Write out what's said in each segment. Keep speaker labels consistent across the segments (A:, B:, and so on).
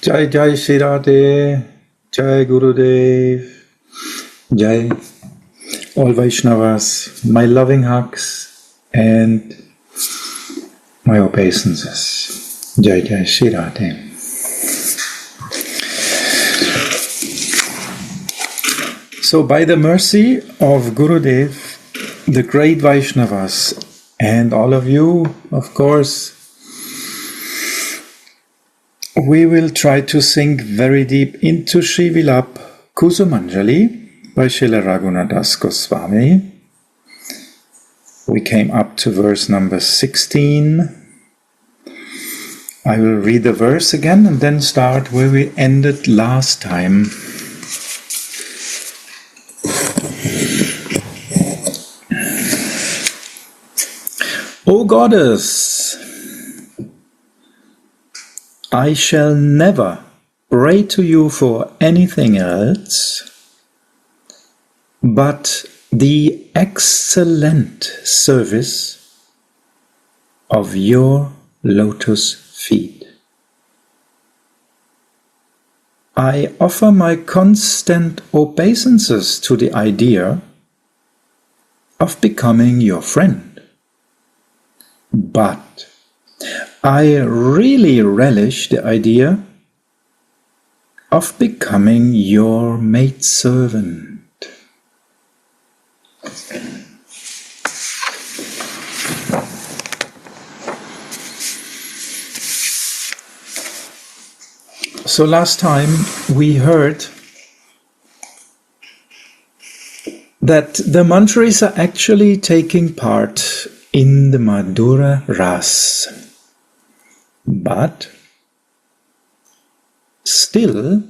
A: Jai Jai Shri Radhe, Jai Gurudev, Jai all Vaishnavas, my loving hugs and my obeisances. Jai Jai Shri Radhe. So by the mercy of Gurudev, the great Vaishnavas and all of you, of course, we will try to sink very deep into Sri Vilapa Kusumanjali by Srila Raghunath Goswami. We came up to verse number 16. I will read the verse again and then start where we ended last time. O Goddess, I shall never pray to you for anything else but the excellent service of your lotus feet. I offer my constant obeisances to the idea of becoming your friend. But I really relish the idea of becoming your maidservant. So last time we heard that the mantras are actually taking part in the Madhura Ras. But still,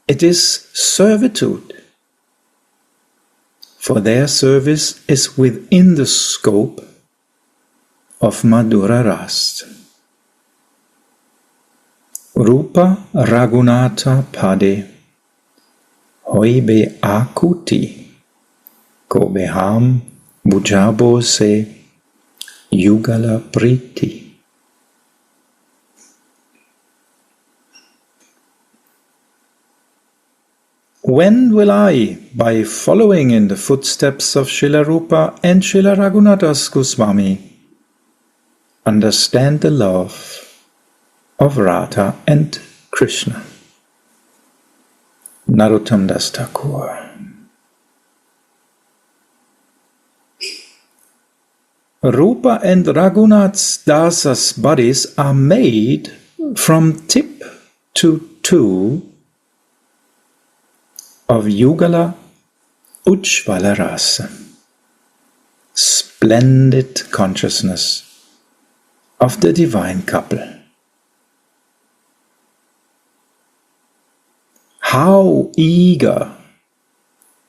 A: it is servitude, for their service is within the scope of Madhura Ras. Rupa Raghunatha Pade Hoibe Akuti Kobeham Bujabo Se Yugala Priti. When will I, by following in the footsteps of Srila Rupa and Srila Raghunath Goswami, understand the love of Radha and Krishna? Narottam Das Thakur. Rupa and Raghunath Dasa's bodies are made from tip to toe of Yugala Ujjvala Rasa, splendid consciousness of the divine couple. How eager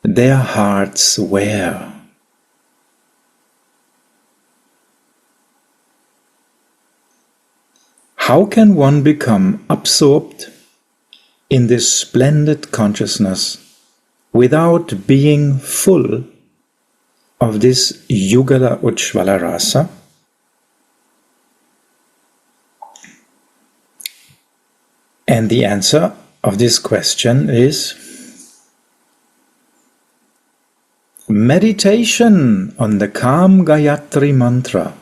A: their hearts were! How can one become absorbed in this splendid consciousness without being full of this Yugala Ujjvala Rasa? And the answer of this question is meditation on the Kam Gayatri mantra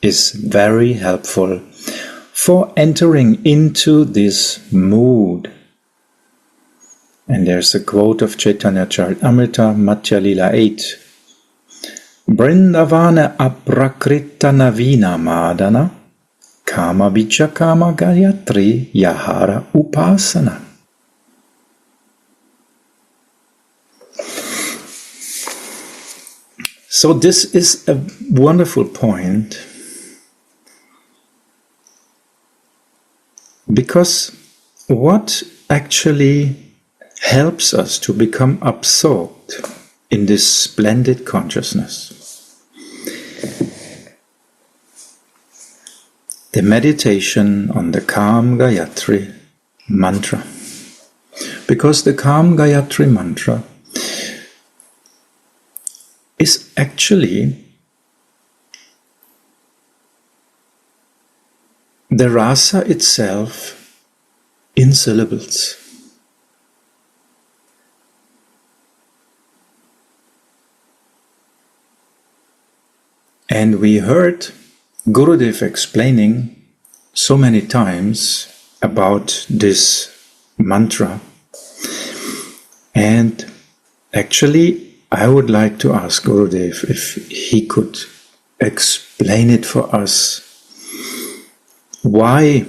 A: is very helpful for entering into this mood. And there's a quote of Chaitanya Charitamrita, Madhya Lila 8. Brindavana aprakrita navina madana kama bija kama gayatri yahara upasana. So this is a wonderful point, because what actually helps us to become absorbed in this splendid consciousness? The meditation on the Kam Gayatri mantra. Because the Kam Gayatri mantra is actually the rasa itself in syllables. And we heard Gurudev explaining so many times about this mantra. And actually, I would like to ask Gurudev if he could explain it for us. Why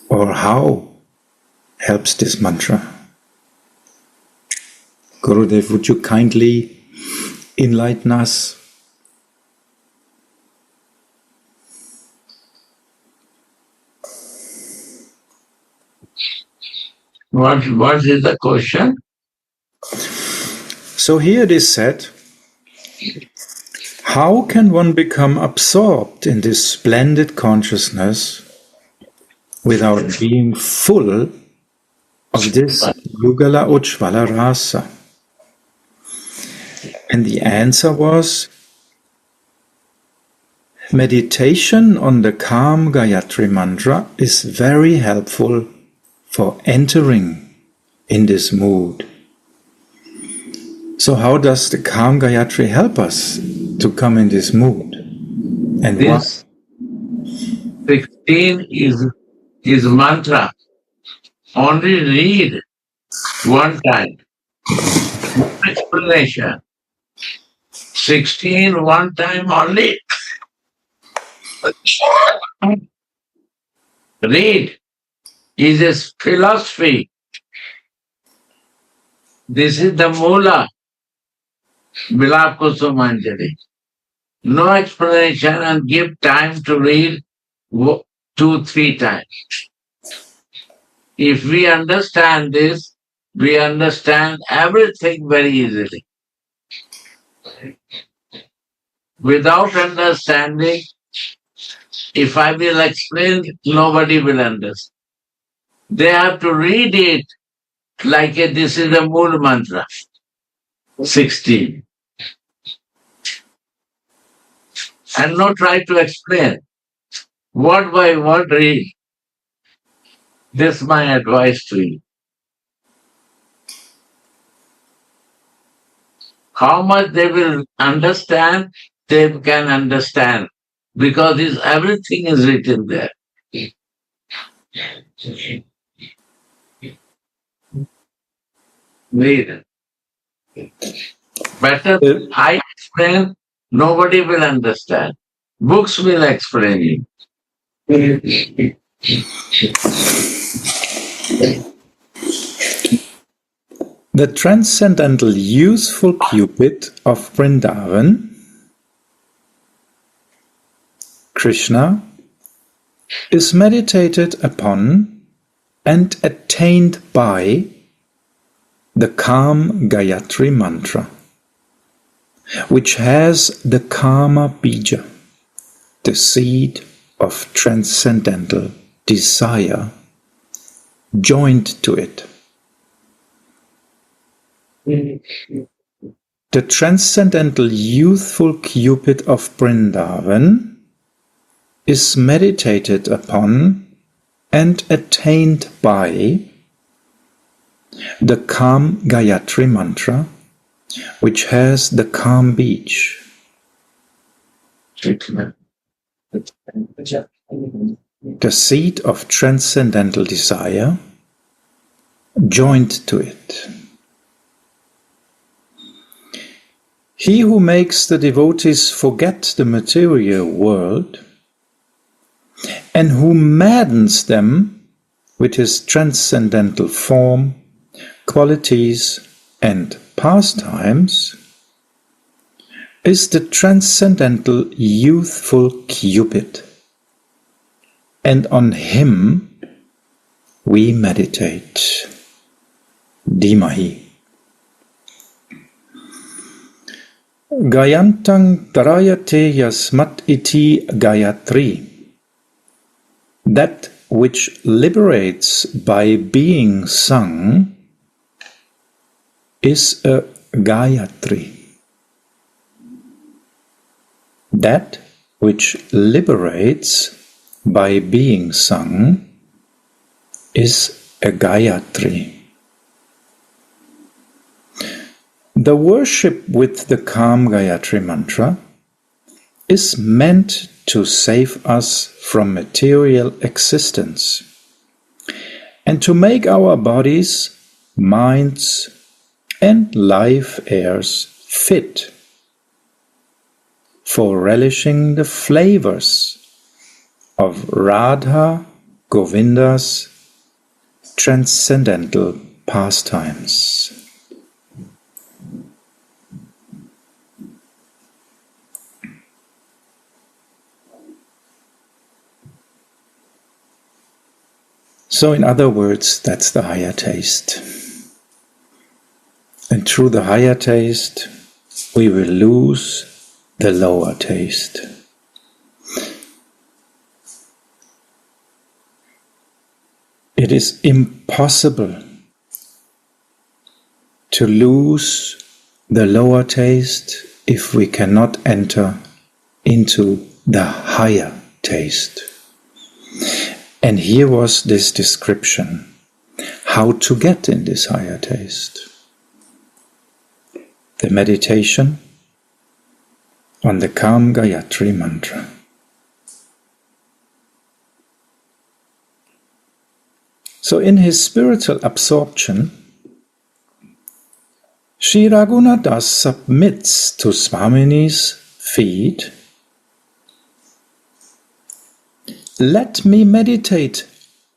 A: or how helps this mantra? Gurudev, would you kindly enlighten us?
B: What is the question?
A: So here it is said, how can one become absorbed in this splendid consciousness without being full of this Yugala Ujjvala Rasa? And the answer was, meditation on the calm Gayatri mantra is very helpful for entering in this mood. So how does the calm Gayatri help us to come in this mood? And
B: this 16 is mantra. Only read one time. No explanation. 16 one time only. Read is a philosophy. This is the Mula. Vilapa Kusumanjali. No explanation and give time to read 2-3 times. If we understand this, we understand everything very easily. Without understanding, if I will explain, nobody will understand. They have to read it like this is a Mool mantra. 16. And not try to explain. Word by word read. This is my advice to you. How much they will understand, they can understand. Because everything is written there. Read. Better I explain, nobody will understand. Books will explain you.
A: the transcendental youthful Cupid of Vrindavan, Krishna, is meditated upon and attained by the calm Gayatri mantra, which has the Kama Bija, the seed of transcendental desire, joined to it. The transcendental youthful Cupid of Vrindavan is meditated upon and attained by the calm Gayatri mantra, which has the calm beach. The seed of transcendental desire joined to it. He who makes the devotees forget the material world and who maddens them with his transcendental form, qualities, and pastimes is the transcendental youthful Cupid, and on him we meditate. Dhimahi. Gayantang tarayate yasmat iti Gayatri. That which liberates by being sung is a Gayatri. That which liberates by being sung, is a Gayatri. The worship with the calm Gayatri mantra is meant to save us from material existence and to make our bodies, minds, and life airs fit for relishing the flavors of Radha Govinda's transcendental pastimes. So in other words, that's the higher taste. And through the higher taste, we will lose the lower taste. It is impossible to lose the lower taste if we cannot enter into the higher taste. And here was this description, how to get in this higher taste. The meditation on the calm Gayatri mantra. So in his spiritual absorption, Sri Raghunath submits to Swamini's feet. Let me meditate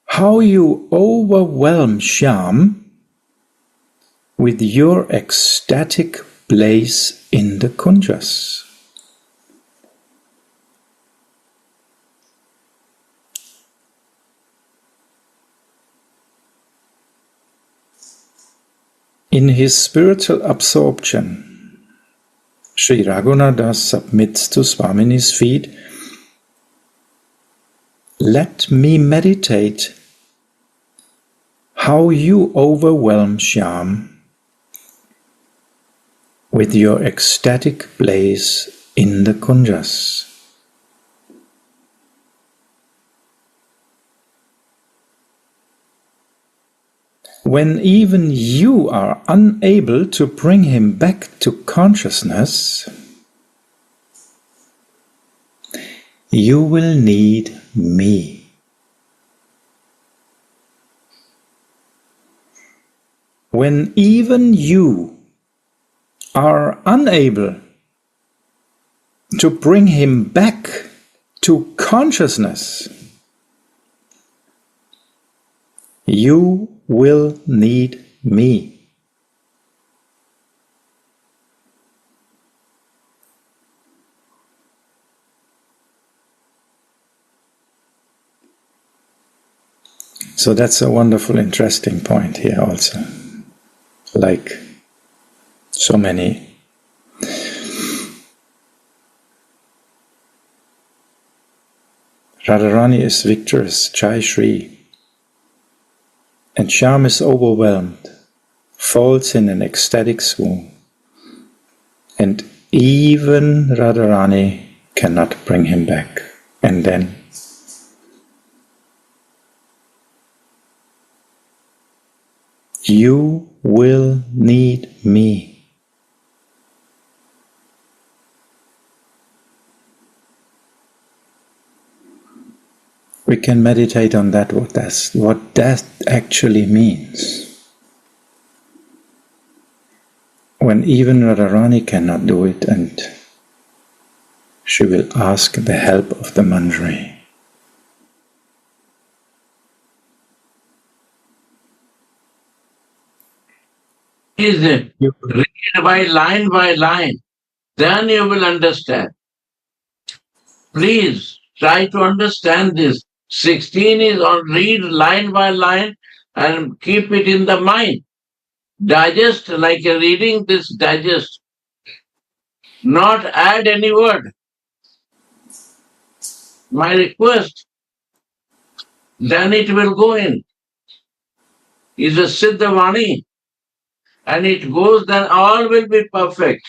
A: how you overwhelm Shyam with your ecstatic place in the kunjas. In his spiritual absorption, Sri Raghunath submits to Swamini's feet. Let me meditate how you overwhelm Shyam with your ecstatic blaze in the kunjas. When even you are unable to bring him back to consciousness, you will need me. When even you are unable to bring him back to consciousness, you will need me. So that's a wonderful, interesting point here also. Like so many. Radharani is victorious, Jai Shri. And Shyam is overwhelmed, falls in an ecstatic swoon. And even Radharani cannot bring him back. And then you will need me. We can meditate on that, what that actually means. When even Radharani cannot do it, and she will ask the help of the Manjari.
B: Read by line, then you will understand. Please try to understand this. 16 is on read line by line and keep it in the mind. Digest like a reading this, digest. Not add any word. My request. Then it will go in. Is a Siddhavani. And it goes, then all will be perfect.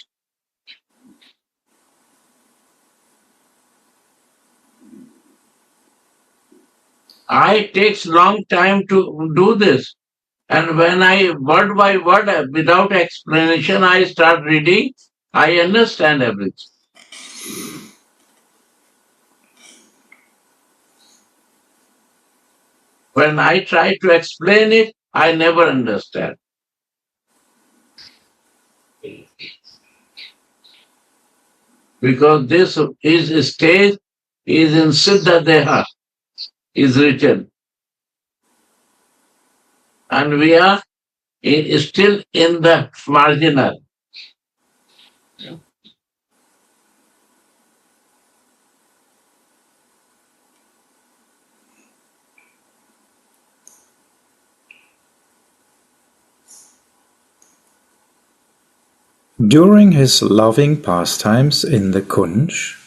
B: I takes long time to do this. And when I word by word, without explanation, I start reading, I understand everything. When I try to explain it, I never understand. Because this is stage is in Siddha Deha, is written. And we are still in the marginal.
A: During his loving pastimes in the Kunj,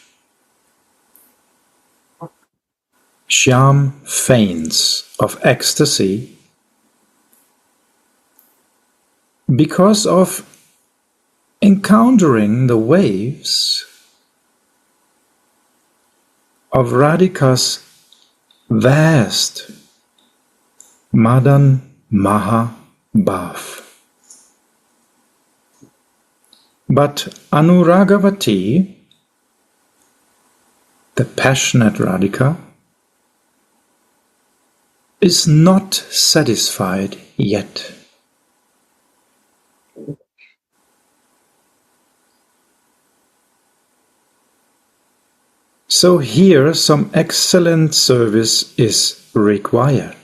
A: Shyam faints of ecstasy because of encountering the waves of Radhika's vast Madan Mahabhav. But Anuragavati, the passionate Radhika, is not satisfied yet. So here some excellent service is required.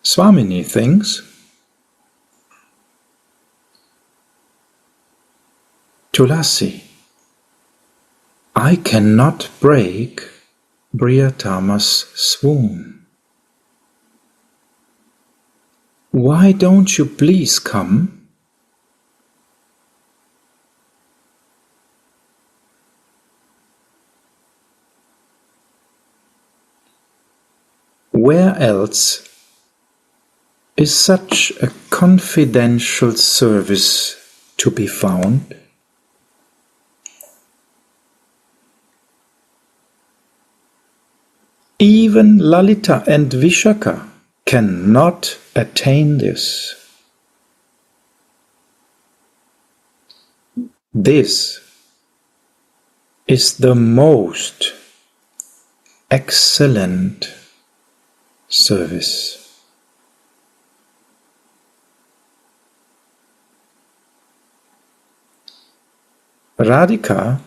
A: Swamini thinks, Tulasi, I cannot break Priyatama's swoon. Why don't you please come? Where else is such a confidential service to be found? Even Lalita and Vishaka cannot attain this. This is the most excellent service. Radhika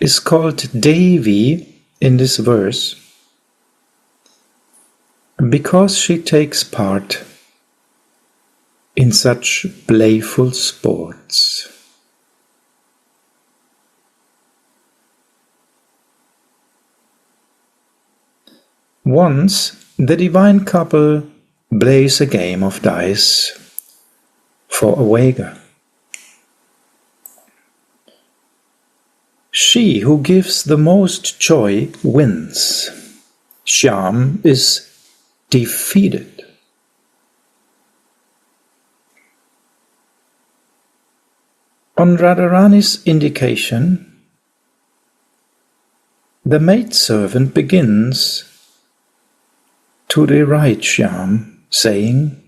A: is called Devi in this verse because she takes part in such playful sports. Once the divine couple plays a game of dice for a wager. She who gives the most joy wins. Shyam is defeated. On Radharani's indication, the maidservant begins to deride Shyam, saying,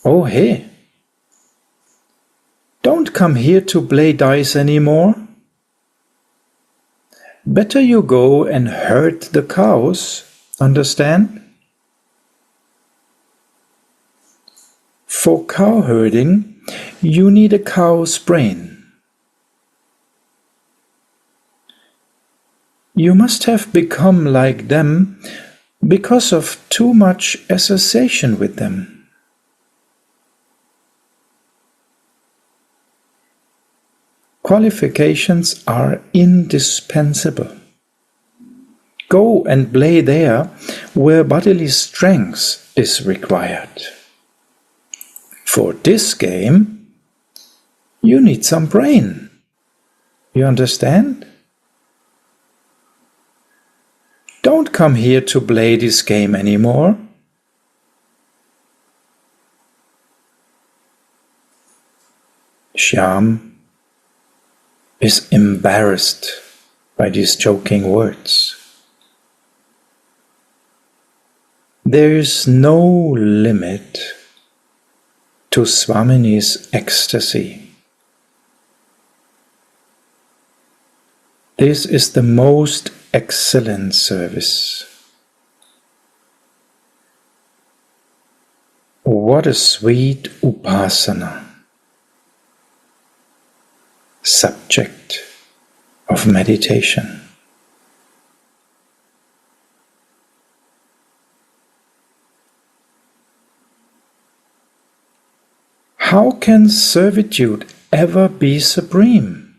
A: "Oh hey, don't come here to play dice anymore. Better you go and herd the cows, understand? For cow herding, you need a cow's brain. You must have become like them because of too much association with them. Qualifications are indispensable. Go and play there where bodily strength is required. For this game, you need some brain. You understand? Don't come here to play this game anymore." Shyam is embarrassed by these joking words. There is no limit to Swamini's ecstasy. This is the most excellent service. What a sweet upasana, subject of meditation. How can servitude ever be supreme?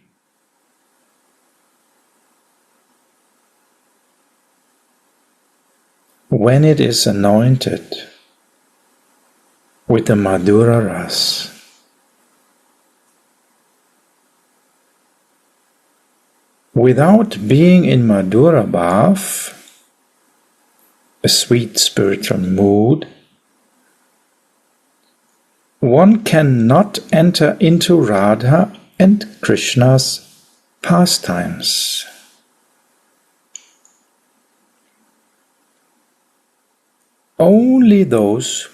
A: When it is anointed with the Madhura Ras. Without being in Madhura Bhav, a sweet spiritual mood, one cannot enter into Radha and Krishna's pastimes. Only those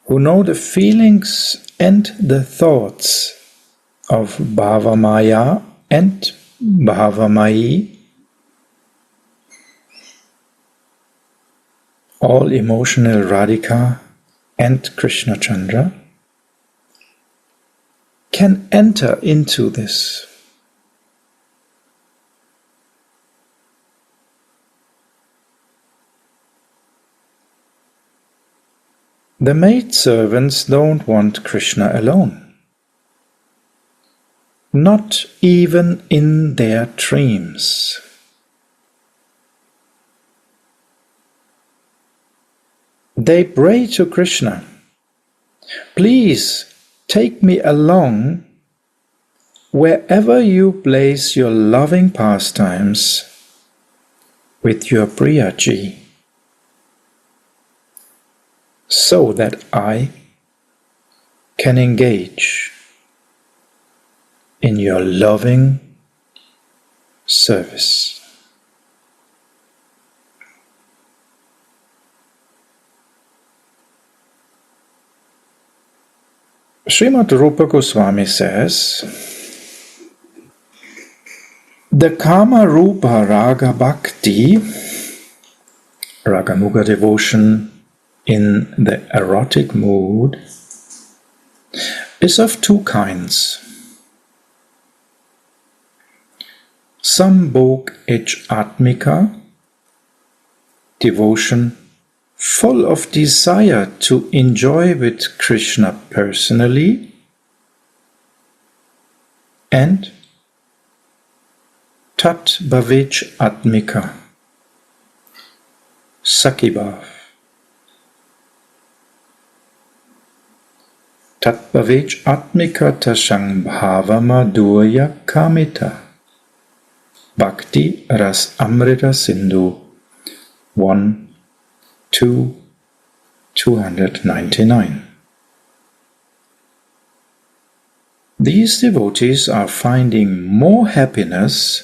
A: who know the feelings and the thoughts of Bhavamaya and Bhavamayi, all emotional Radhika and Krishna Chandra, can enter into this. The maidservants don't want Krishna alone, not even in their dreams. They pray to Krishna, "Please take me along wherever you place your loving pastimes with your Priyaji, so that I can engage in your loving service." Srimad Rupa Goswami says, the Kama Rupa Raga Bhakti, Raganuga devotion in the erotic mood, is of two kinds. Sambhog Atmika, devotion full of desire to enjoy with Krishna personally, and Tat Bhavej Atmika, Sakibhav. Tat Bhavej Atmika Tashang Bhava Madhurya Kamita, Bhakti Ras Amrita Sindhu 299. These devotees are finding more happiness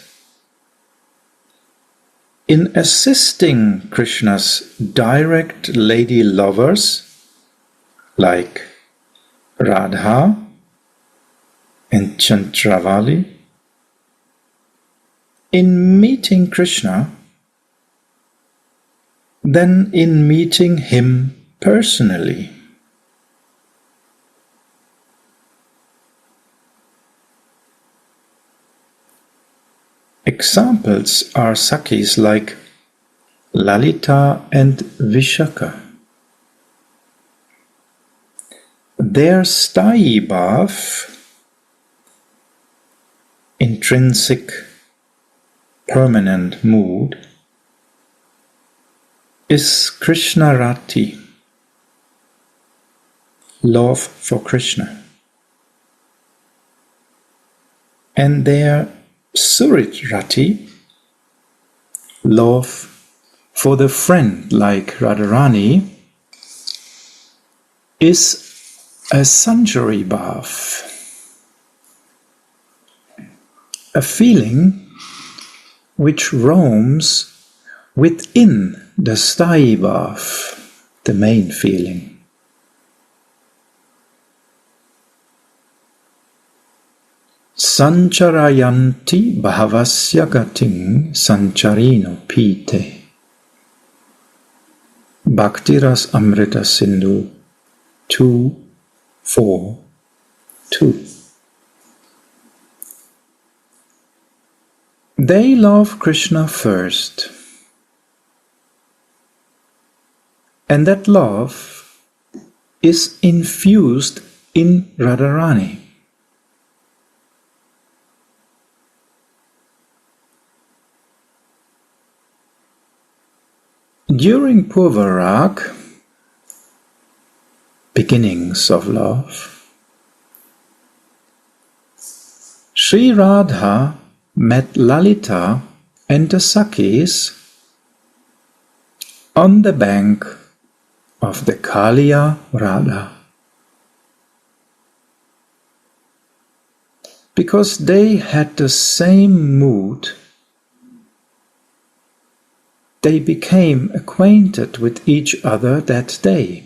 A: in assisting Krishna's direct lady lovers like Radha and Chandravali, in meeting Krishna than in meeting him personally. Examples are Sakhis like Lalita and Vishaka. Their Sthayi Bhav, intrinsic, permanent mood, is Krishna Rati, love for Krishna. And their Surit Rati, love for the friend like Radharani, is a Sanjari Bhav, a feeling which roams within the Staivav, the main feeling. Sancharayanti bhavasya gating sancharino pite. Bhaktiras Amrita Sindhu 2:4-2. They love Krishna first, and that love is infused in Radharani. During Purvarag, beginnings of love, Sri Radha met Lalita and the Sakhis on the bank of the Kaliya Radha, because they had the same mood. They became acquainted with each other that day.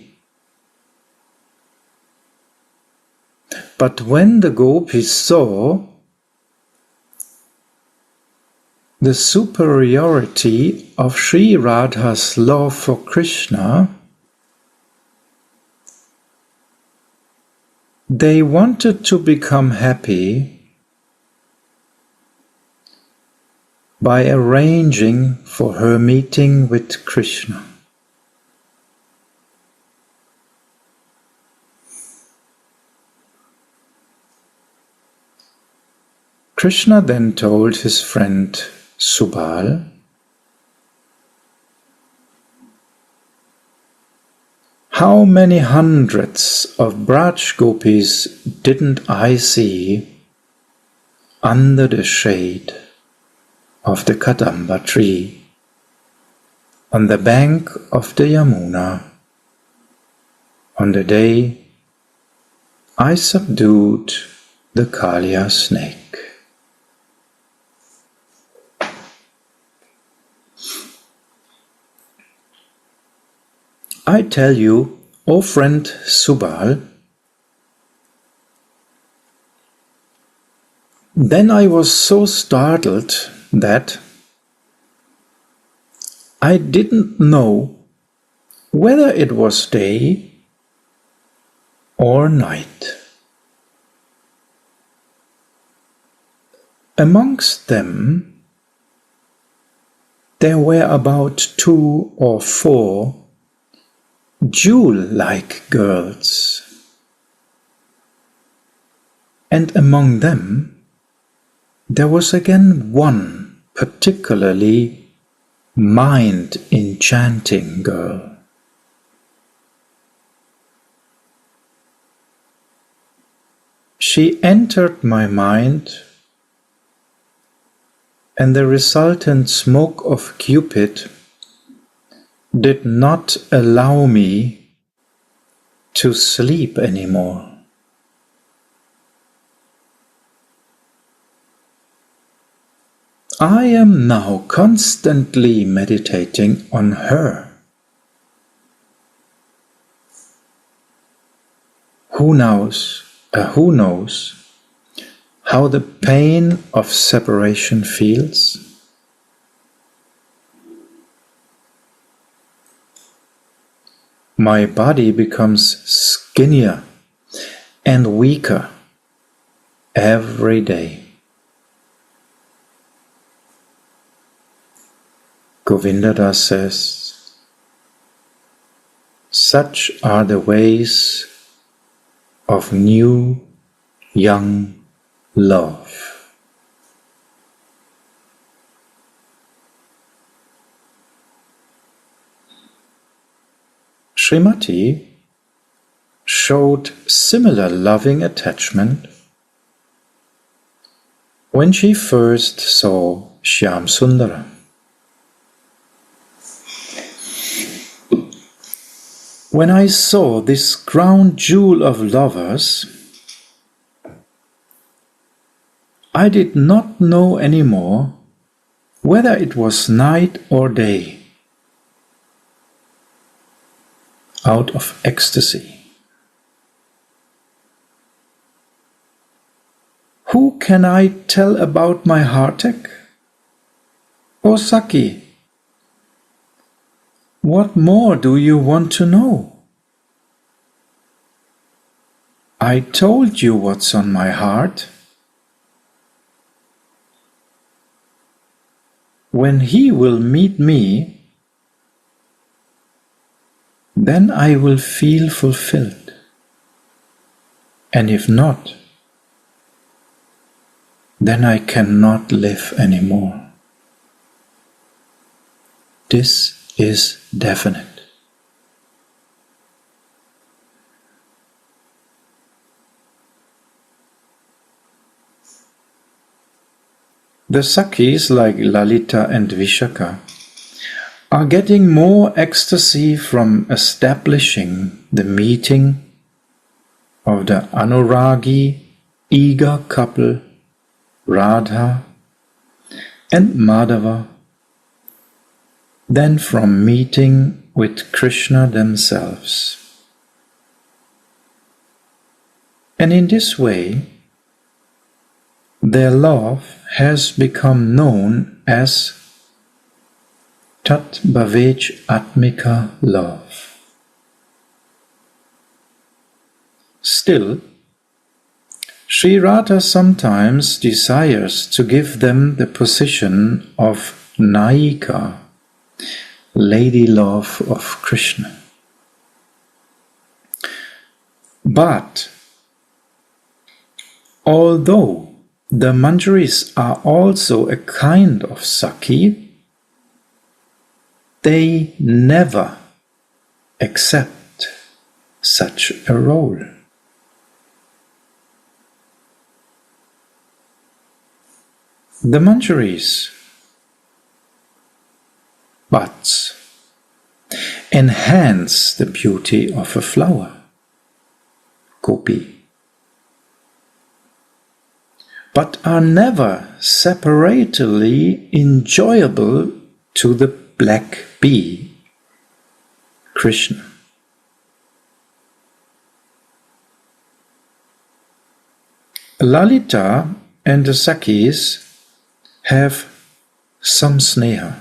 A: But when the gopis saw the superiority of Sri Radha's love for Krishna, they wanted to become happy by arranging for her meeting with Krishna. Krishna then told his friend Subal, "How many hundreds of Braj gopis didn't I see under the shade of the Kadamba tree on the bank of the Yamuna on the day I subdued the Kaliya snake." I tell you, O friend Subal, then I was so startled that I didn't know whether it was day or night. Amongst them, there were about 2 or 4 jewel-like girls, and among them there was again one particularly mind-enchanting girl. She entered my mind, and the resultant smoke of Cupid did not allow me to sleep anymore. I am now constantly meditating on her. Who knows how the pain of separation feels? My body becomes skinnier and weaker every day. Govindadas says, such are the ways of new, young love. Srimati showed similar loving attachment when she first saw Shyam Sundara. When I saw this crown jewel of lovers, I did not know anymore whether it was night or day. Out of ecstasy. Who can I tell about my heartache? O Saki, what more do you want to know? I told you what's on my heart. When he will meet me, then I will feel fulfilled. And if not, then I cannot live anymore. This is definite. The Sakis, like Lalita and Vishaka, are getting more ecstasy from establishing the meeting of the Anuragi, eager couple Radha and Madhava than from meeting with Krishna themselves. And in this way, their love has become known as Tat Bhavej Atmika love. Still, Sri Radha sometimes desires to give them the position of Nayika, lady love of Krishna. But although the Manjaris are also a kind of Saki, they never accept such a role. The Manjaris, buds, enhance the beauty of a flower, gopi, but are never separately enjoyable to the black bee, Krishna. Lalita and the Sakis have some sneha,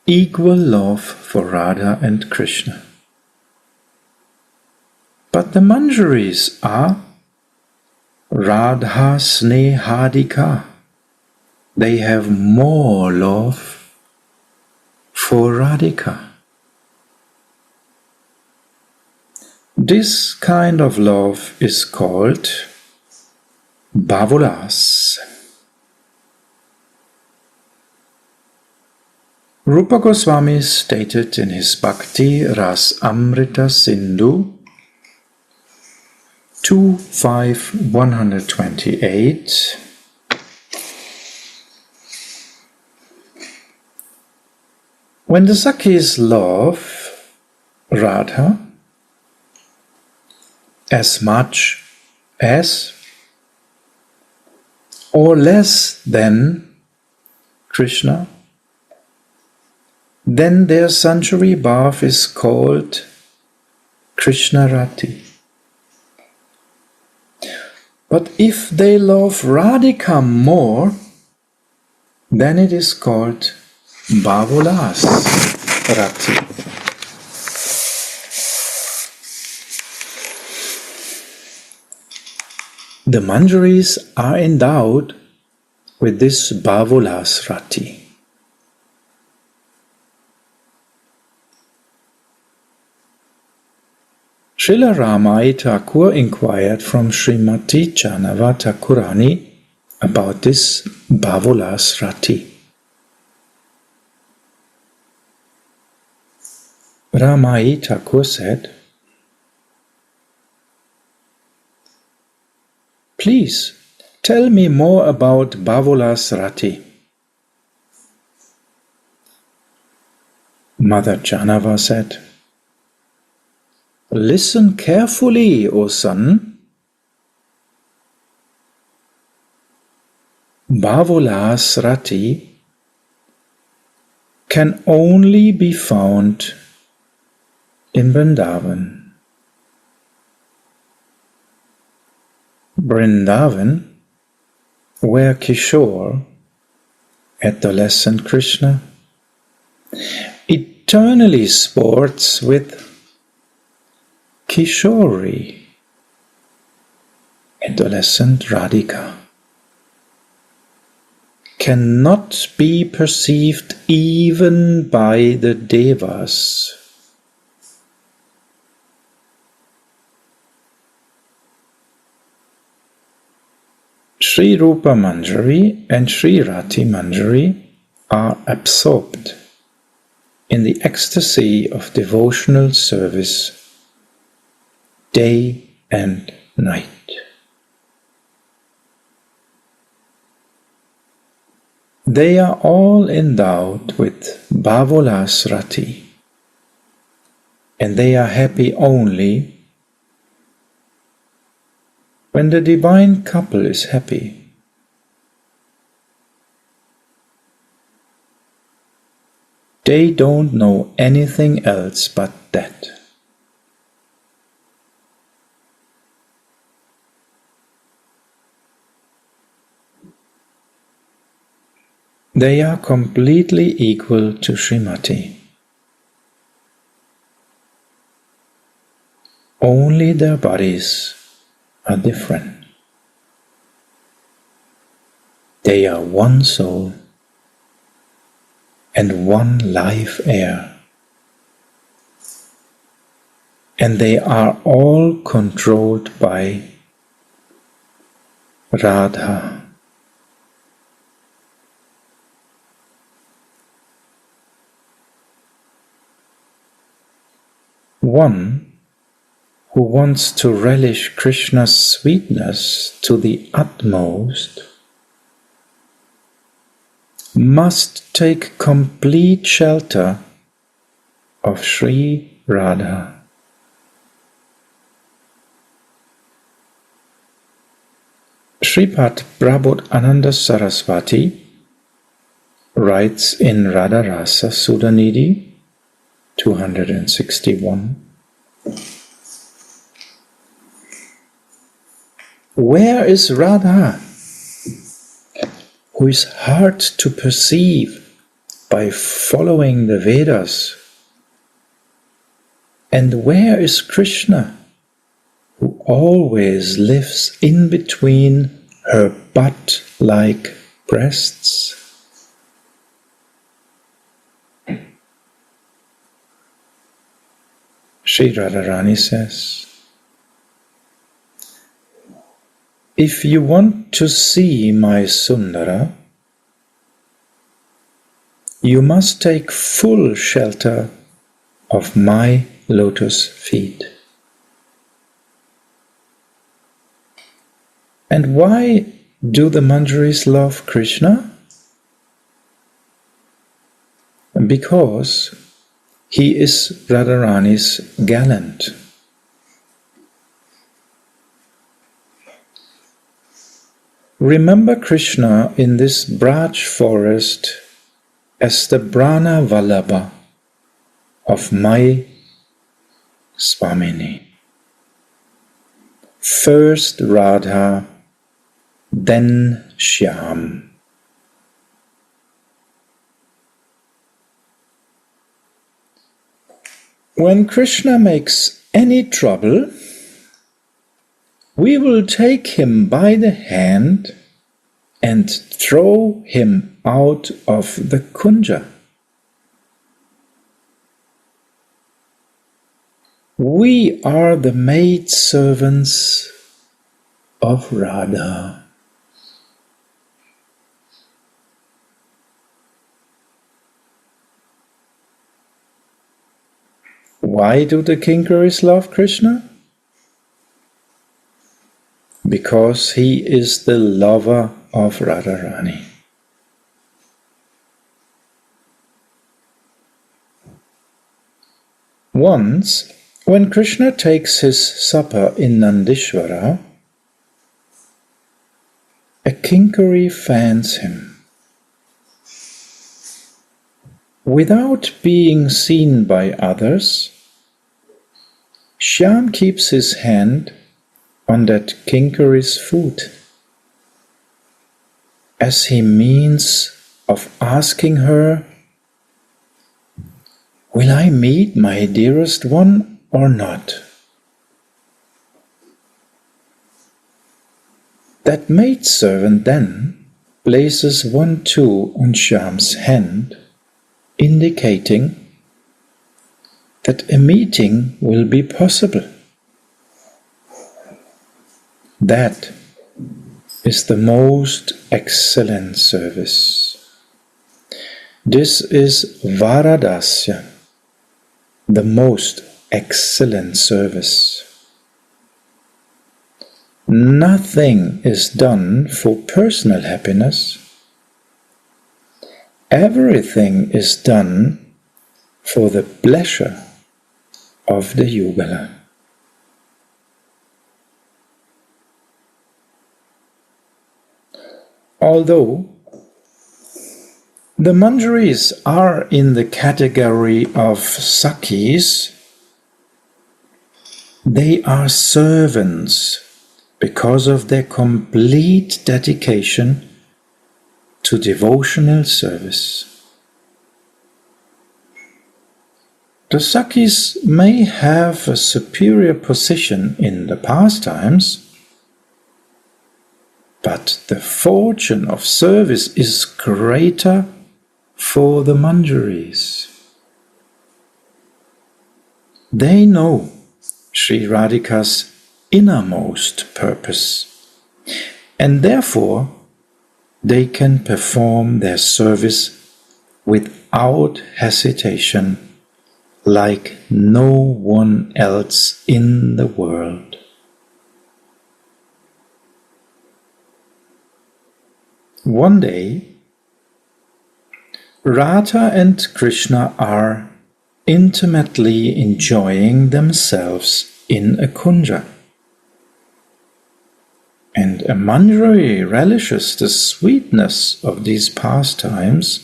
A: equal love for Radha and Krishna. But the Manjaris are Radha Snehadika. They have more love for Radhika. This kind of love is called Bhavolas. Rupa Goswami stated in his Bhakti Ras Amrita Sindhu 2.5.128, when the Sakis love Radha as much as or less than Krishna, then their Sanchari Bhav is called Krishna Rati. But if they love Radhika more, then it is called Bhavolas Rati. The Manjaris are endowed with this Bhavolas Rati. Srila Ramai Thakur inquired from Srimati Janava Thakurani about this Bhavolas Rati. Ramai Thakur said, "Please tell me more about Bhavolas Rati." Mother Janava said, "Listen carefully, O son. Bhavola's Rati can only be found in Vrindavan. Vrindavan, where Kishore, adolescent Krishna, eternally sports with Kishori, adolescent Radhika, cannot be perceived even by the Devas. Sri Rupa Manjari and Sri Rati Manjari are absorbed in the ecstasy of devotional service day and night. They are all endowed with Bhavola's Rati, and they are happy only when the divine couple is happy. They don't know anything else but that. They are completely equal to Srimati. Only their bodies are different. They are one soul and one life air. And they are all controlled by Radha. One who wants to relish Krishna's sweetness to the utmost must take complete shelter of Sri Radha. Sripad Prabodhananda Saraswati writes in Radharasa Sudhanidhi 261, where is Radha, who is hard to perceive by following the Vedas? And where is Krishna, who always lives in between her butt-like breasts? Sri Radharani says, if you want to see my Sundara, you must take full shelter of my lotus feet. And why do the Manjaris love Krishna? Because he is Radharani's gallant. Remember Krishna in this Braj forest as the Brana Vilapa of my Swamini. First Radha, then Shyam. When Krishna makes any trouble, we will take him by the hand and throw him out of the kunja. We are the maidservants of Radha. Why do the Kinkaris love Krishna? Because he is the lover of Radharani. Once, when Krishna takes his supper in Nandishvara, a kinkari fans him. Without being seen by others, Shyam keeps his hand on that kinkari's foot, as he means of asking her, "Will I meet my dearest one or not?" That maidservant then places one toe on Shyam's hand, indicating that a meeting will be possible. That is the most excellent service. This is Varadasya, the most excellent service. Nothing is done for personal happiness. Everything is done for the pleasure of the yugala. Although the manjaris are in the category of sakhis, they are servants because of their complete dedication to devotional service. The sakhis may have a superior position in the pastimes, but the fortune of service is greater for the manjaris. They know Sri Radhika's innermost purpose, and therefore they can perform their service without hesitation like no one else in the world. One day, Radha and Krishna are intimately enjoying themselves in a kunja, and a manjari relishes the sweetness of these pastimes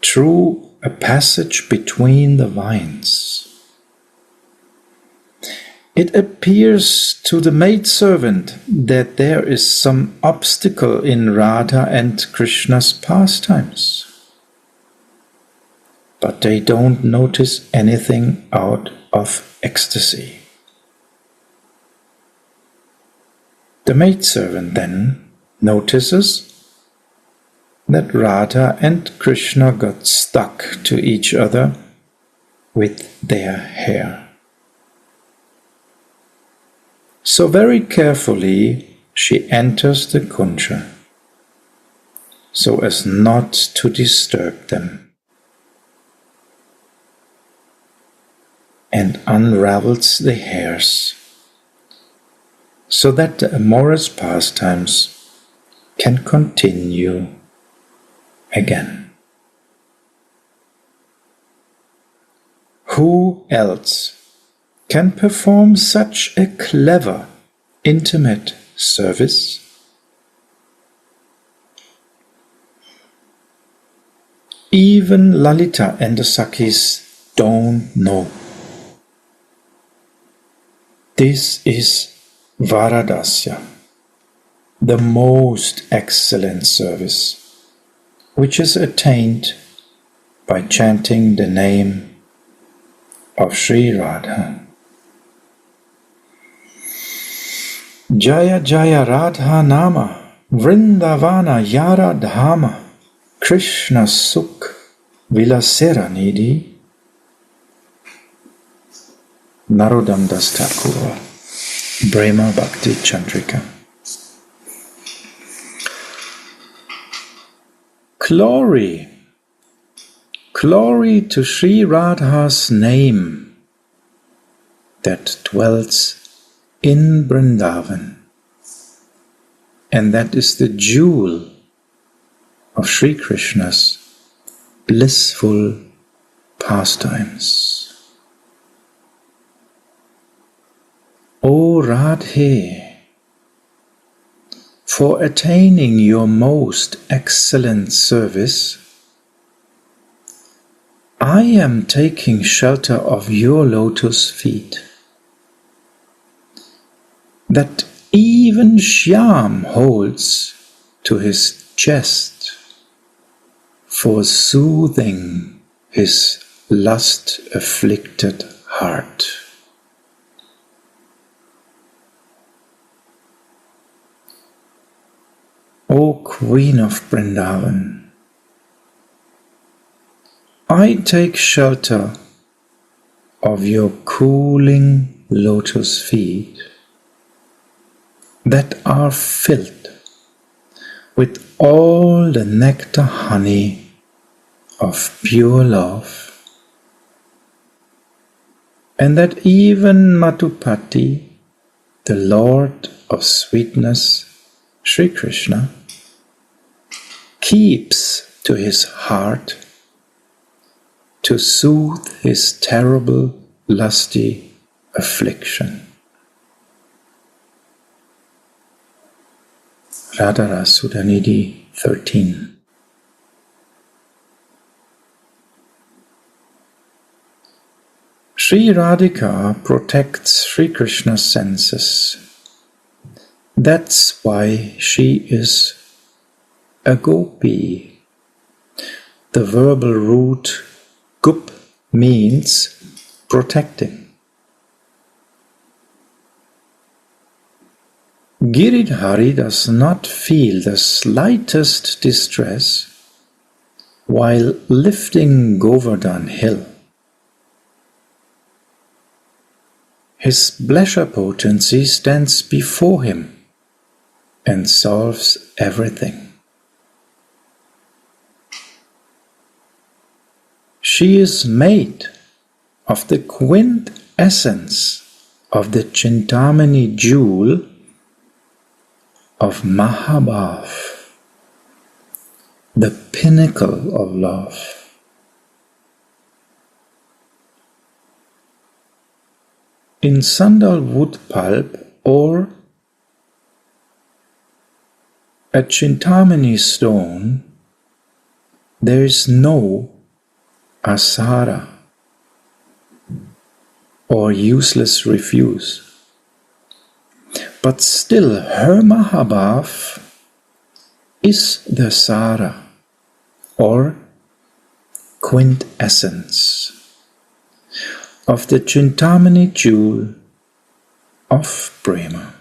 A: through a passage between the vines. It appears to the maidservant that there is some obstacle in Radha and Krishna's pastimes, but they don't notice anything out of ecstasy. The maidservant then notices that Radha and Krishna got stuck to each other with their hair. So very carefully she enters the kunja, so as not to disturb them, and unravels the hairs, so that the amorous pastimes can continue again. Who else can perform such a clever, intimate service? Even Lalita and the Sakhis don't know. This is Varadasya, the most excellent service, which is attained by chanting the name of Sri Radha. Jaya Jaya Radha Nama Vrindavana Yara Dhama Krishna Sukh Vilasera Nidhi. Narodam Das Thakur, Brahma Bhakti Chandrika. Glory, glory to Sri Radha's name that dwells in Vrindavan, and that is the jewel of Sri Krishna's blissful pastimes. O Radhe, for attaining your most excellent service, I am taking shelter of your lotus feet, that even Shyam holds to his chest for soothing his lust-afflicted heart. O Queen of Vrindavan, I take shelter of your cooling lotus feet that are filled with all the nectar honey of pure love, and that even Madhupati, the Lord of sweetness, Sri Krishna, keeps to his heart to soothe his terrible lusty affliction. Radha Sudhanidhi 13. Sri Radhika protects Sri Krishna's senses. That's why she is a gopi. The verbal root gup means protecting. Giridhari does not feel the slightest distress while lifting Govardhan hill. His pleasure potency stands before him and solves everything. She is made of the quintessence of the Chintamani jewel of Mahabhav, the pinnacle of love. In sandal wood pulp or a Chintamani stone, there is no asara or useless refuse. But still her Mahabhav is the Sara or quintessence of the Chintamani jewel of Prema.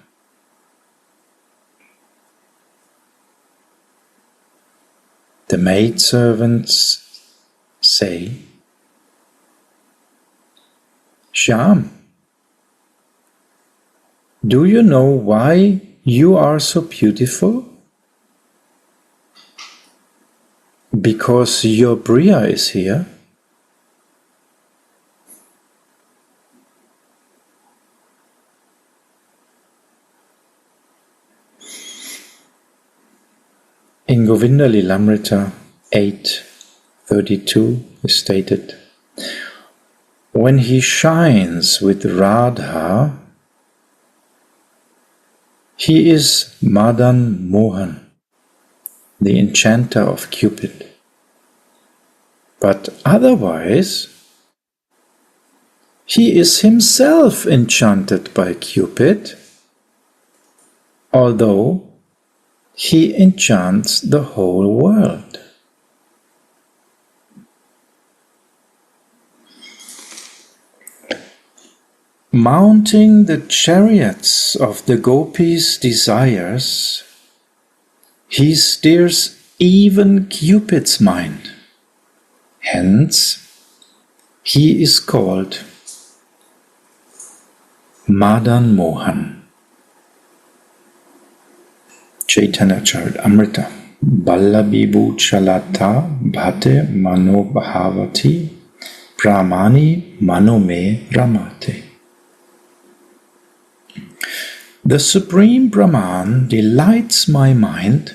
A: The maidservants say, Shyam, do you know why you are so beautiful? Because your Priya is here. In Govinda Lilamrita 8:32 is stated, when he shines with Radha, he is Madan Mohan, the enchanter of Cupid. But otherwise, he is himself enchanted by Cupid, although he enchants the whole world. Mounting the chariots of the gopis' desires, he steers even Cupid's mind. Hence, he is called Madan Mohan. Chaitanya Charitamrita. Ballabhi Chalata Bhate Mano Bhavati Brahmani Manome Ramate. The Supreme Brahman delights my mind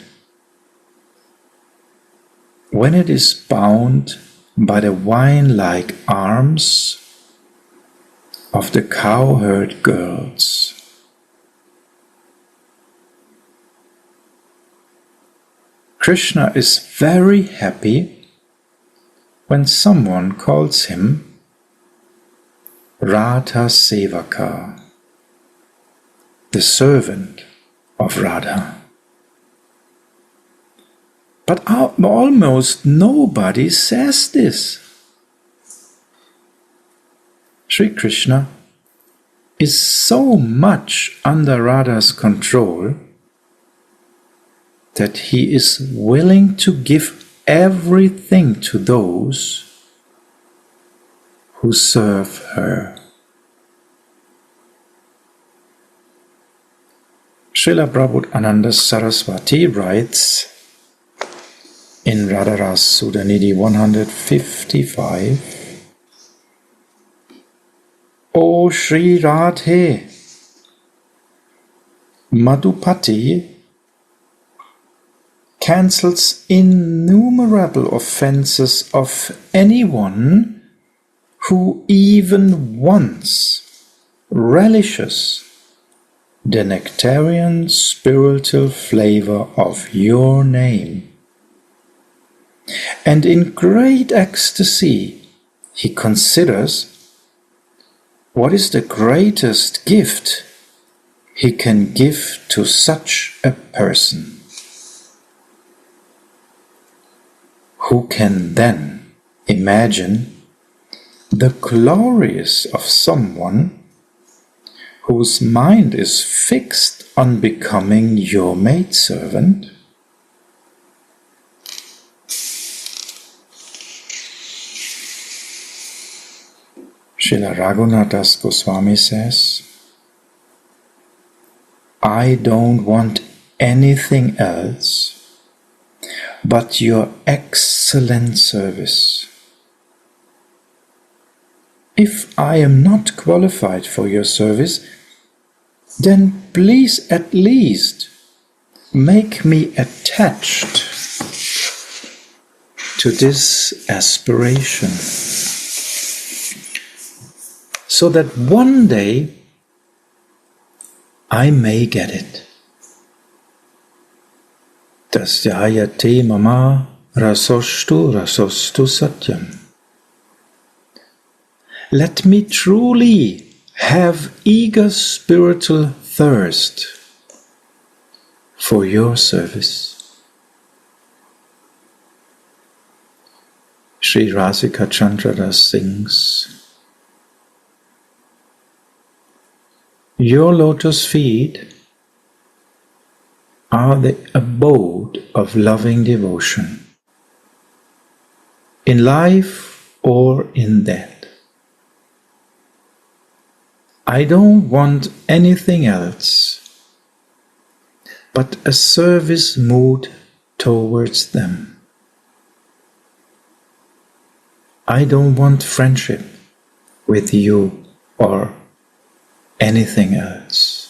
A: when it is bound by the wine-like arms of the cowherd girls. Krishna is very happy when someone calls him Radha Sevaka, the servant of Radha. But almost nobody says this. Sri Krishna is so much under Radha's control that he is willing to give everything to those who serve her. Srila Prabhupada Ananda Saraswati writes in Radharas Sudhanidhi 155, O Sri Radhe, Madhupati cancels innumerable offenses of anyone who even once relishes the nectarian spiritual flavor of your name. And in great ecstasy, he considers what is the greatest gift he can give to such a person. Who can then imagine the glories of someone whose mind is fixed on becoming your maidservant? Srila Raghunathas Goswami says, I don't want anything else but your excellent service. If I am not qualified for your service, then please at least make me attached to this aspiration, so that one day I may get it. Tasyayate mama rasostu satyam. Let me truly have eager spiritual thirst for your service. Sri Rasika Chandradas sings, your lotus feet are the abode of loving devotion, in life or in death. I don't want anything else but a service mood towards them. I don't want friendship with you or anything else.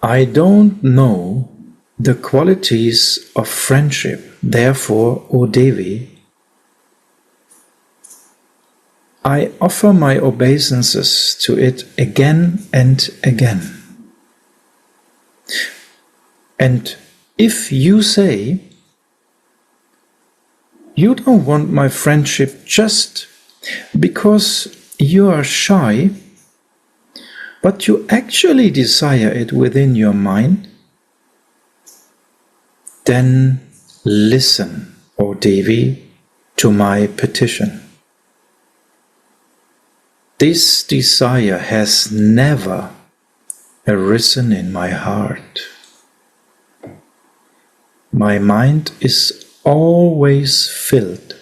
A: I don't know the qualities of friendship, therefore, O Devi, I offer my obeisances to it again and again. And if you say, you don't want my friendship just because you are shy, but you actually desire it within your mind, then listen, O Devi, to my petition. This desire has never arisen in my heart. My mind is always filled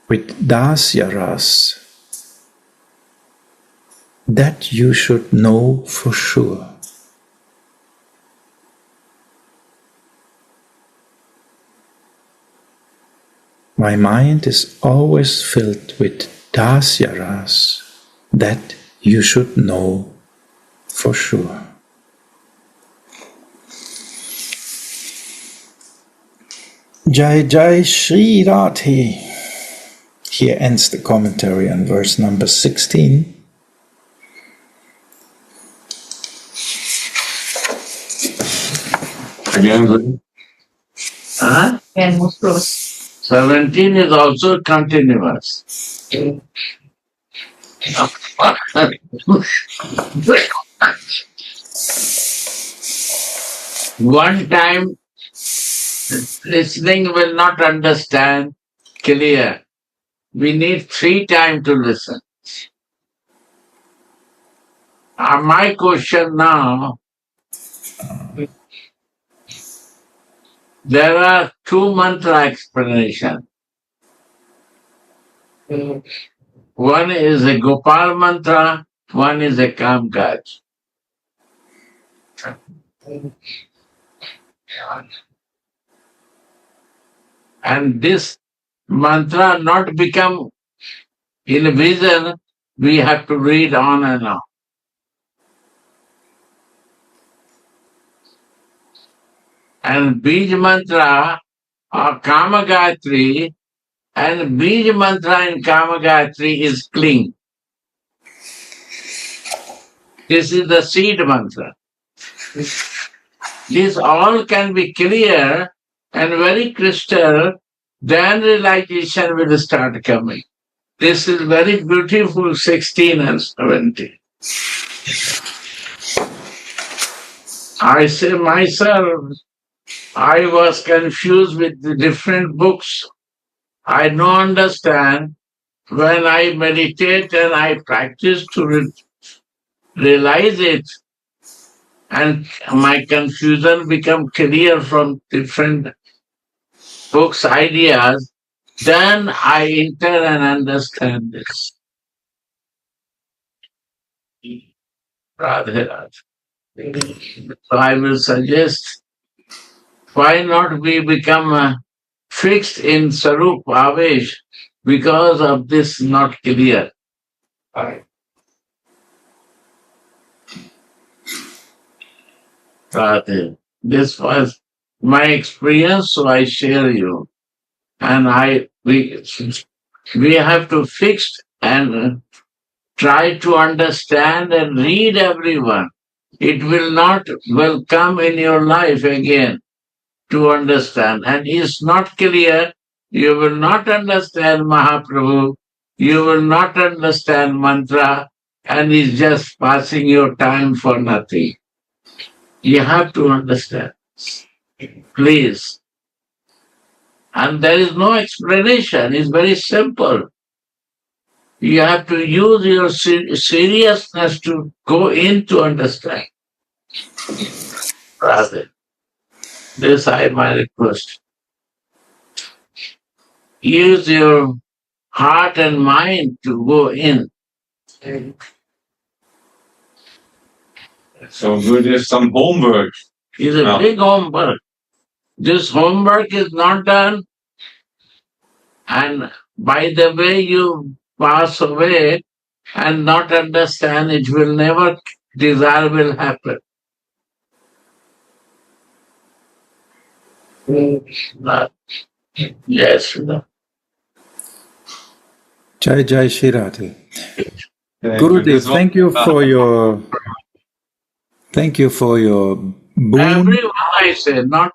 A: with dasyaras. That you should know for sure. My mind is always filled with dasyaras. That you should know for sure. Jai Jai Shri Radhe. Here ends the commentary on verse number 16.
B: Again. Huh? 17 is also continuous. One time listening will not understand clear. We need 3 times to listen. My question now, there are 2 mantra explanation. One is a Gopal mantra, one is a Kamkaj. And this mantra not become in a vision, we have to read on and on. And Bij mantra or Kama Gayatri, and Bij mantra in Kama Gayatri is cling. This is the seed mantra. This all can be clear and very crystal, then realization will start coming. This is very beautiful, 16 and 17. I say myself, I was confused with the different books. I don't understand. When I meditate and I practice to realize it, and my confusion become clear from different books, ideas, then I enter and understand this. Radha. So I will suggest, why not we become fixed in Sarup Avesh because of this not clear. Radha. This was my experience, so I share you. And we have to fix and try to understand and read everyone. It will come in your life again to understand. And it's not clear, you will not understand Mahaprabhu, you will not understand mantra, and it's just passing your time for nothing. You have to understand. Please. And there is no explanation, it's very simple. You have to use your seriousness to go in to understand. Rather, this I my request. Use your heart and mind to go in.
C: So good is some homework.
B: It's a big homework. This homework is not done, and by the way you pass away and not understand, it will never, desire will happen. Yes.
A: Jai Jai Shri Radhe. Gurudev, thank you for your boon.
B: Everyone I say, not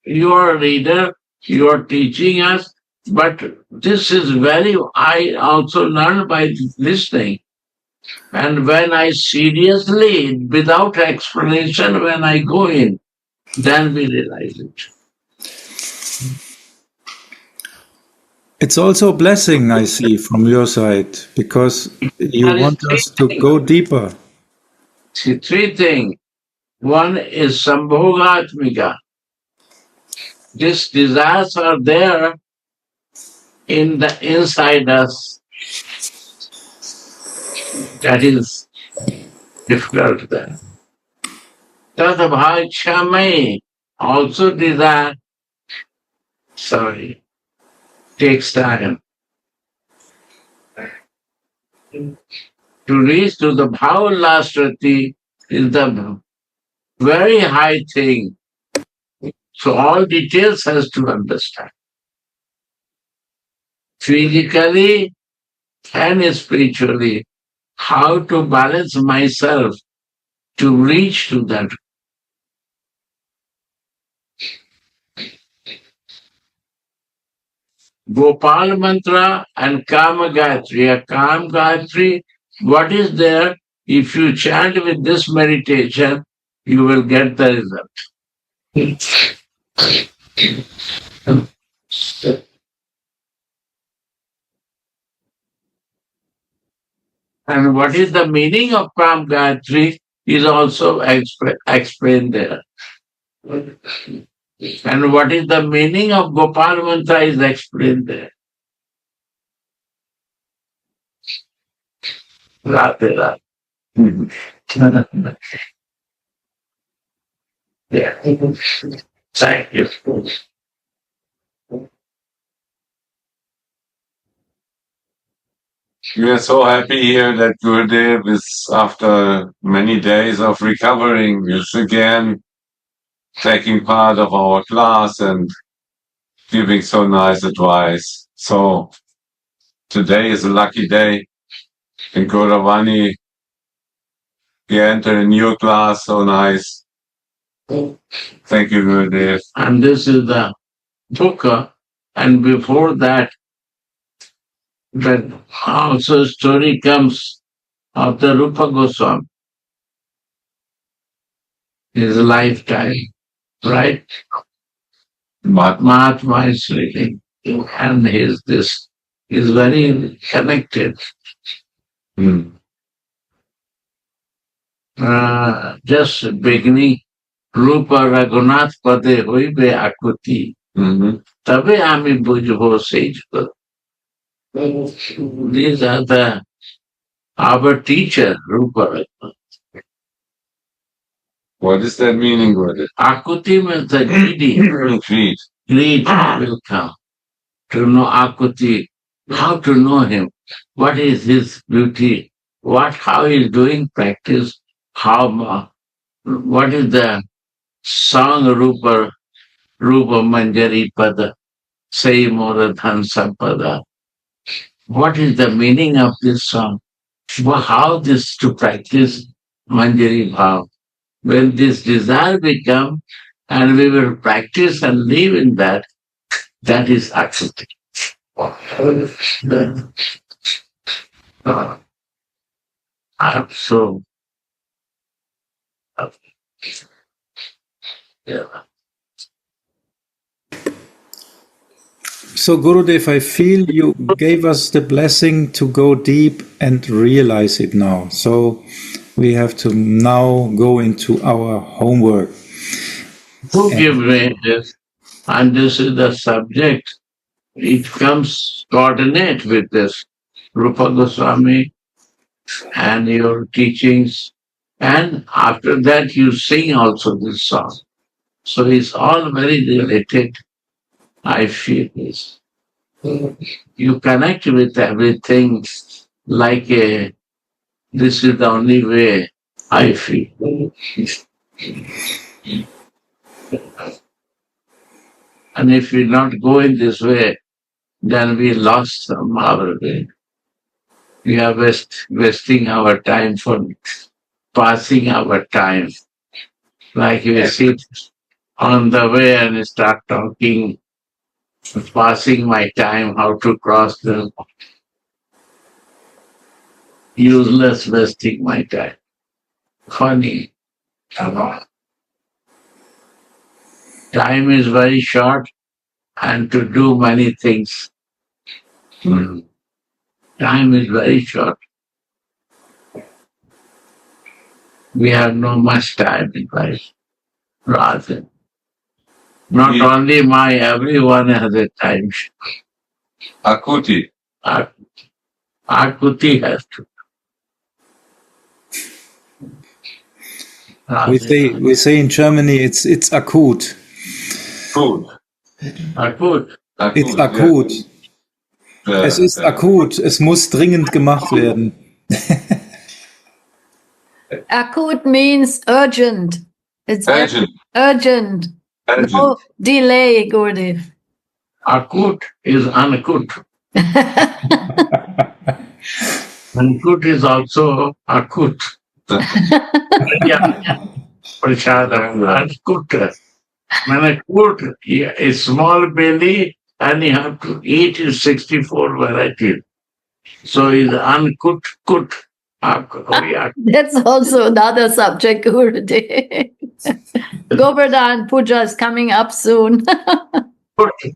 B: you are a reader, you are teaching us, but this is I also learned by listening. And when I seriously, without explanation, when I go in, then we realize it.
A: It's also a blessing, I see, from your side, because you want us to go deeper.
B: See, 3 things. One is Sambhogatmika. These desires are there inside us. That is difficult there. Tatbhachamai, also desire, takes time. To reach to the Bhavalasrati is the very high thing. So all details has to understand. Physically and spiritually, how to balance myself to reach to that. Gopal mantra and Kama Gayatri. A Kama Gayatri, what is there? If you chant with this meditation, you will get the result. And what is the meaning of Kama Gayatri is also explained there. And what is the meaning of Gopal mantra is explained there. Radha. Yeah. Thank you.
C: We are so happy here that Gurudev is, after many days of recovering, is again taking part of our class and giving so nice advice. So today is a lucky day. In Gauravani, we enter a new class, so nice. Thank you, Gurudev.
B: And this is the dukkha. And before that, also story comes of the Rupa Goswami, his lifetime, right? Mahatma is reading, and this is very connected. Just beginning, Rupa Raghunath Pade Hoibe Akuti. Tabe Ami Bujho Sage. These are our teacher, Rupa Raghunath.
C: What is that meaning, Gurudev?
B: Akuti means the greedy.
C: Greed.
B: Greed will come. To know Akuti, how to know him, what is his beauty, how he is doing practice, what is the song Rupa Manjari Pada, Say Moradhan Sampada. What is the meaning of this song? How this to practice Manjari Bhav? When this desire will come and we will practice and live in that, that is Akuti. So, yeah.
A: So, Gurudev, I feel you gave us the blessing to go deep and realize it now. So, we have to now go into our homework.
B: Who give me this? And this is the subject. It comes coordinate with this Rupa Goswami and your teachings. And after that, you sing also this song. So it's all very related. I feel this. You connect with everything like this is the only way I feel. And if we not go in this way, then we lost our way. We are wasting our time for passing our time. Like we sit on the way and start talking, passing my time, how to cross the useless wasting my time. Funny. Time is very short and to do many things. Time is very short. We have no much time in life. Rather, not only everyone has a time.
C: Akuti.
B: Akuti has to.
A: We say in Germany it's akut.
C: Food.
B: Akut.
A: It's akut. Es ist akut. Es muss dringend gemacht werden.
D: Akut means urgent. It's
C: Urgent.
D: Urgent. No delay, Gurudev.
B: Akut is unakut. Ankut is also akut. Prashadam, akut. Manakut, a small belly and you have to eat 64 varieties. So it's uncooked, cooked.
D: That's also another subject, Gurudev. Govardhan Puja is coming up soon.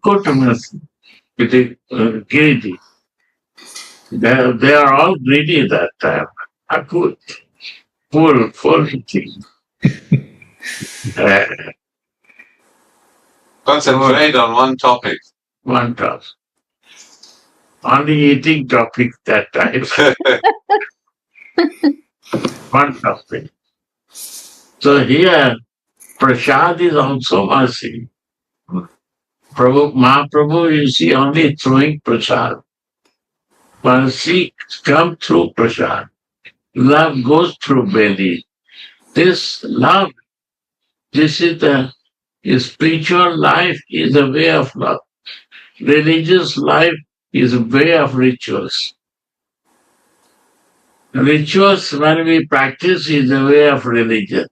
B: Cooked means it is greedy. They are all greedy that time. Akut, full eating.
C: Concentrate on one topic.
B: One topic. Only eating topic that time. One topic. So here, prasad is also mercy. Mahaprabhu, you see, only throwing prasad. Mercy comes through prasad. Love goes through belly. This love, this is the spiritual life is a way of love. Religious life is a way of rituals. Rituals, when we practice, is a way of religion.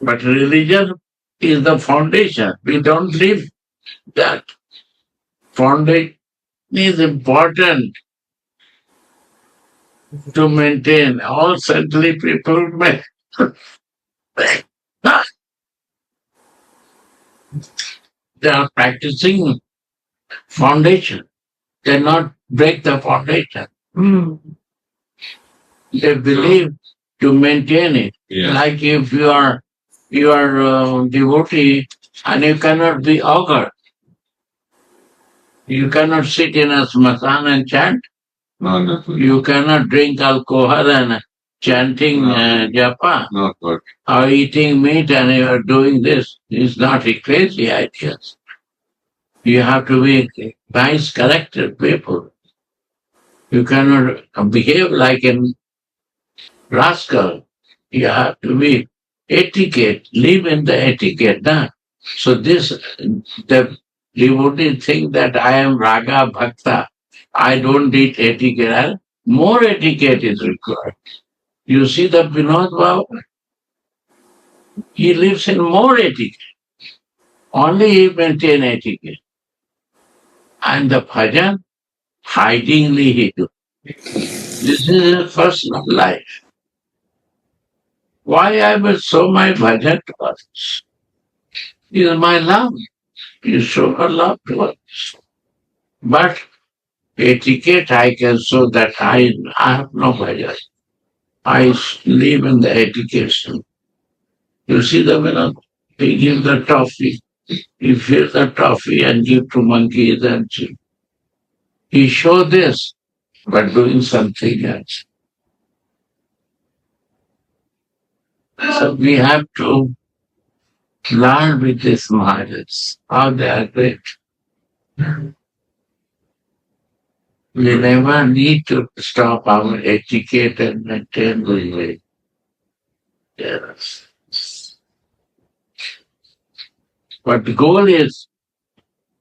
B: But religion is the foundation. We don't leave that. Foundation is important to maintain. All saintly people may. They are practicing foundation. They not break the foundation. They believe to maintain it.
C: Yeah.
B: Like if you are devotee and you cannot be augur. You cannot sit in a smasana and chant.
C: No, not good.
B: You cannot drink alcohol and chanting japa.
C: Not good.
B: Or eating meat and you are doing this. It's not a crazy idea. You have to be nice, corrected people. You cannot behave like a rascal. You have to be etiquette, live in the etiquette. Nah? So the devotee think that I am raga bhakta. I don't need etiquette. More etiquette is required. You see the Vinod Baba? He lives in more etiquette. Only he maintains etiquette. And the bhajan, hidingly he do. This is his personal life. Why I will show my bhajan to others? It is my love. You show her love to others. But etiquette I can show that I have no bhajan. I live in the education. You see the winner, he gives the toffee. He fills the toffee and give to monkeys and sheep. He show this, but doing something else. So we have to learn with these Maharajs how they are great. We never need to stop our etiquette and maintain the way. Yes. But the goal is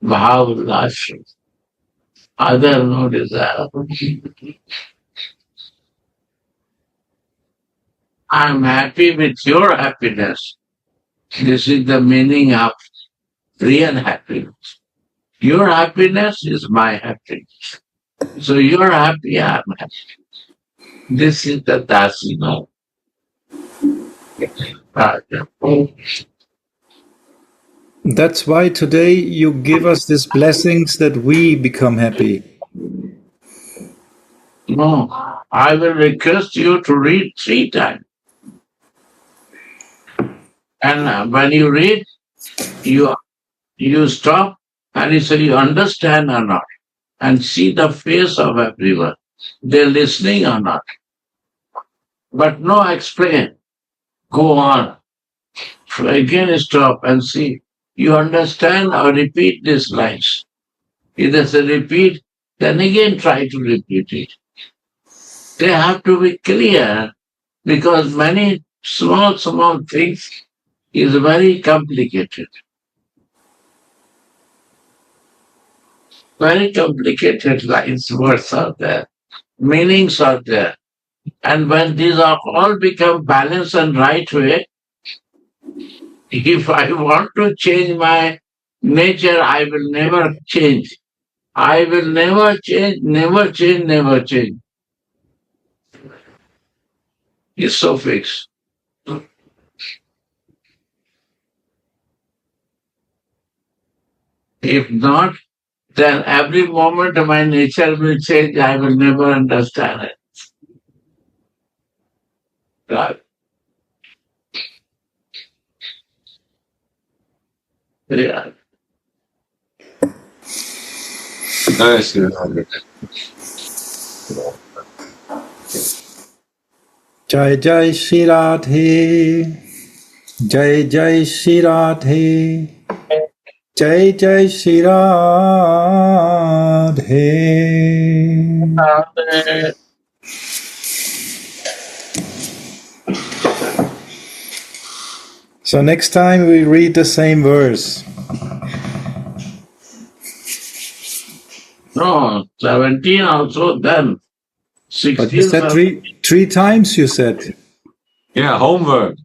B: Bhav Lasha. Other no desire. I'm happy with your happiness. This is the meaning of real happiness. Your happiness is my happiness. So you're happy, I'm happy. This is the dasina.
A: That's why today you give us these blessings that we become happy.
B: No, I will request you to read 3 times. And when you read, you stop and you say you understand or not. And see the face of everyone. They're listening or not. But no explain. Go on. Again stop and see. You understand or repeat these lines. If there's a repeat, then again try to repeat it. They have to be clear because many small things is very complicated. Very complicated lines, words are there, meanings are there. And when these are all become balanced and right way, if I want to change my nature I will never change. I will never change, never change, never change. It's so fixed. If not, then every moment my nature will change. I will never understand it. Right? Yeah.
C: Nice.
A: Jai Jai Shri Radhe. Jai Jai Shri Radhe. Jai Jai Shri Radhe. So next time we read the same verse.
B: No, 17 also, then 16.
A: But you said three times, you said.
C: Yeah, homework.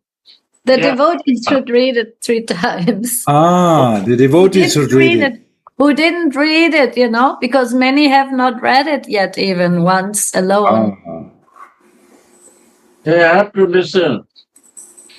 D: The devotees should read it 3 times.
A: The devotees should read it.
D: Who didn't read it, because many have not read it yet, even once alone.
B: They have to listen.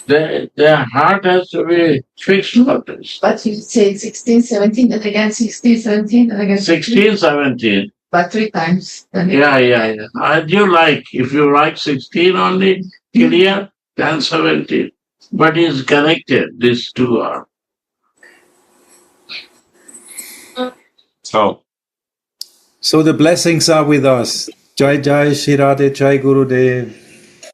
B: Their heart has to be fixed on this.
E: But you say 16, 17, and again 16, 17, and again
B: 16, 17.
E: But 3 times.
B: Yeah. As you like. If you like 16 only, clear, then 17. But it's connected, these two are.
A: So the blessings are with us. Jai Jai Shri Radhe Jai Gurudev.